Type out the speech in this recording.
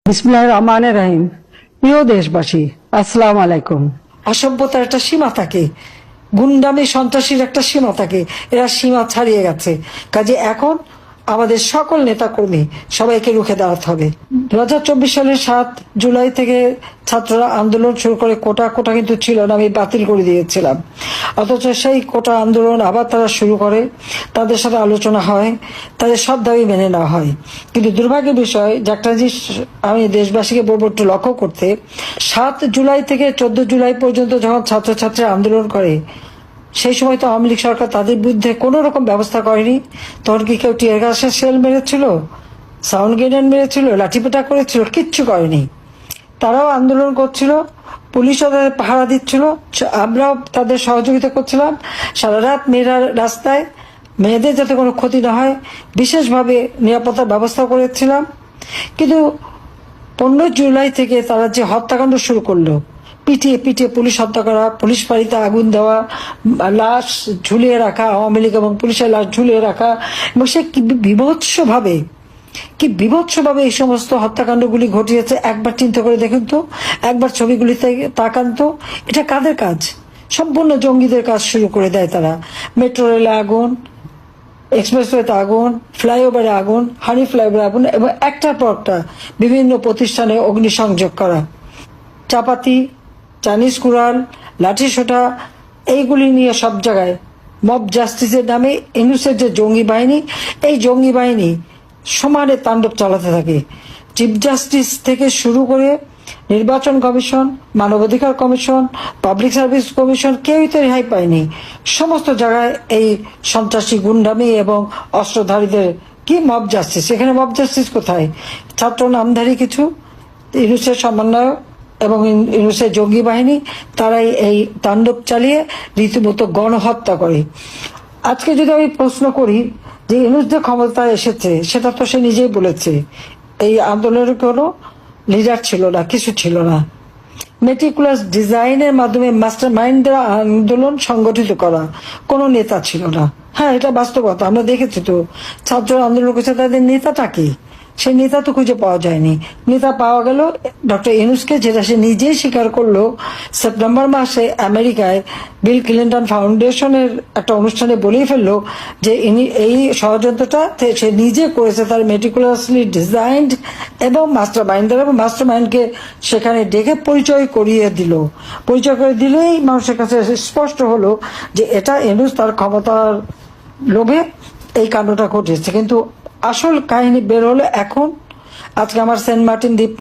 বিসমিল্লাহির রহমানির রহিম। প্রিয় দেশবাসী, আসসালামু আলাইকুম। অসভ্যতার একটা সীমা থাকে, গুন্ডামি সন্ত্রাসীর একটা সীমা থাকে, এরা সীমা ছাড়িয়ে গেছে। কাজে এখন আমাদের সকল নেতাকর্মী সবাইকে রুখে দাঁড়াতে হবে। 2024 সালের 7 জুলাই থেকে ছাত্ররা আন্দোলন শুরু করে কোটা কিন্তু ছিল না, আমি বাতিল করে দিয়েছিলাম। অথচ সেই কোটা আন্দোলন আবার তারা শুরু করে, তাদের সাথে আলোচনা হয়, তাদের সব দাবি মেনে নেওয়া হয়। কিন্তু দুর্ভাগ্যের বিষয় যে একটা জিনিস আমি দেশবাসীকে বলবো একটু লক্ষ্য করতে, 7 জুলাই থেকে 14 জুলাই পর্যন্ত যখন ছাত্রছাত্রীরা আন্দোলন করে, সেই সময় তো আওয়ামী লীগ সরকার তাদের বিরুদ্ধে কোনো রকম ব্যবস্থা করেনি। তখন কি কেউ টিয়ার গ্যাসের শেল মেরেছিল, সাউন্ড গ্রেনেড মেরেছিল, লাঠিপেটা করেছিল? কিচ্ছু করেনি। তারাও আন্দোলন করছিল, পুলিশও তাদের পাহারা দিচ্ছিল, আমরাও তাদের সহযোগিতা করছিলাম। সারা রাত মেয়েরা রাস্তায়, মেয়েদের যাতে কোনো ক্ষতি না হয় বিশেষভাবে নিরাপত্তার ব্যবস্থা করেছিলাম। কিন্তু 15 জুলাই থেকে তারা যে হত্যাকাণ্ড শুরু করলো, পিটিয়ে পিটিয়ে পুলিশ হত্যা করা, পুলিশ বাড়িতে আগুন দেওয়া, লাশ ঝুলিয়ে রাখা, আওয়ামী লীগ এবং পুলিশের লাশ ঝুলিয়ে রাখা, এবং সে কি বিভৎসভাবে এই সমস্ত হত্যাকাণ্ডগুলি ঘটিয়েছে। একবার চিন্তা করে দেখুন তো, একবার ছবিগুলিতে তাকান তো, এটা কাদের কাজ? সম্পূর্ণ জঙ্গিদের কাজ শুরু করে দেয় তারা। মেট্রো রেলে আগুন, এক্সপ্রেসওয়েতে আগুন, ফ্লাইওভারে আগুন, হানি ফ্লাইওভারে আগুন, এবং একটার পর একটা বিভিন্ন প্রতিষ্ঠানে অগ্নিসংযোগ করা, চাপাতি, চাইনিজ কুড়াল, লাঠিসোঁটা, এইগুলি নিয়ে সব জায়গায় মব জাস্টিসের নামে ইউনূসের যে জঙ্গি বাহিনী, এই জঙ্গি বাহিনী সমানে তাণ্ডব চালাতে থাকে। চিফ জাস্টিস থেকে শুরু করে নির্বাচন কমিশন, মানবাধিকার কমিশন, পাবলিক সার্ভিস কমিশন, কেউই তো রেহাই পায়নি। সমস্ত জায়গায় এই সন্ত্রাসী গুন্ডামি এবং অস্ত্রধারীদের কি মব জাস্টিস। এখানে মব জাস্টিস কোথায়? ছাত্র নামধারী কিছু ইউনূসের সমন্বয়ক এবং ইউনূসের জঙ্গি বাহিনী, তারাই এই তাণ্ডব চালিয়ে রীতিমতো গণহত্যা করে। আজকে যদি আমি প্রশ্ন করি যে ইউনূস যে ক্ষমতায় এসেছে, সেটা তো সে নিজেই বলেছে এই আন্দোলনের কোনো লিডার ছিল না, কিছু ছিল না। মেটিকুলাস ডিজাইনের মাধ্যমে মাস্টার মাইন্ড দ্বারা আন্দোলন সংগঠিত করা, কোনো নেতা ছিল না। হ্যাঁ, এটা বাস্তবতা, আমরা দেখেছি তো। ছাত্র আন্দোলন করছে, তাদের নেতাটা কি? সেই নেতা তো খুঁজে পাওয়া যায়নি। নেতা পাওয়া গেল ডক্টর ইউনূসকে, যেটা সে নিজেই স্বীকার করলো সেপ্টেম্বর মাসে আমেরিকায় বিল ক্লিন্টন ফাউন্ডেশনের একটা অনুষ্ঠানে বলেই ফেললো যে ইনি এই ষড়যন্ত্রটা সে নিজে করেছে, তার মেটিকুলাসলি ডিজাইনড এবং মাস্টার মাইন্ড, এবং মাস্টার মাইন্ডকে সেখানে ডেকে পরিচয় করে দিলেই মানুষের কাছে স্পষ্ট হলো যে এটা ইউনূস তার ক্ষমতার লোভে এই কাণ্ডটা ঘটেছে। কিন্তু আসল কাহিনী বের হলো এখন। আজকে আমার সেন্ট মার্টিন দ্বীপ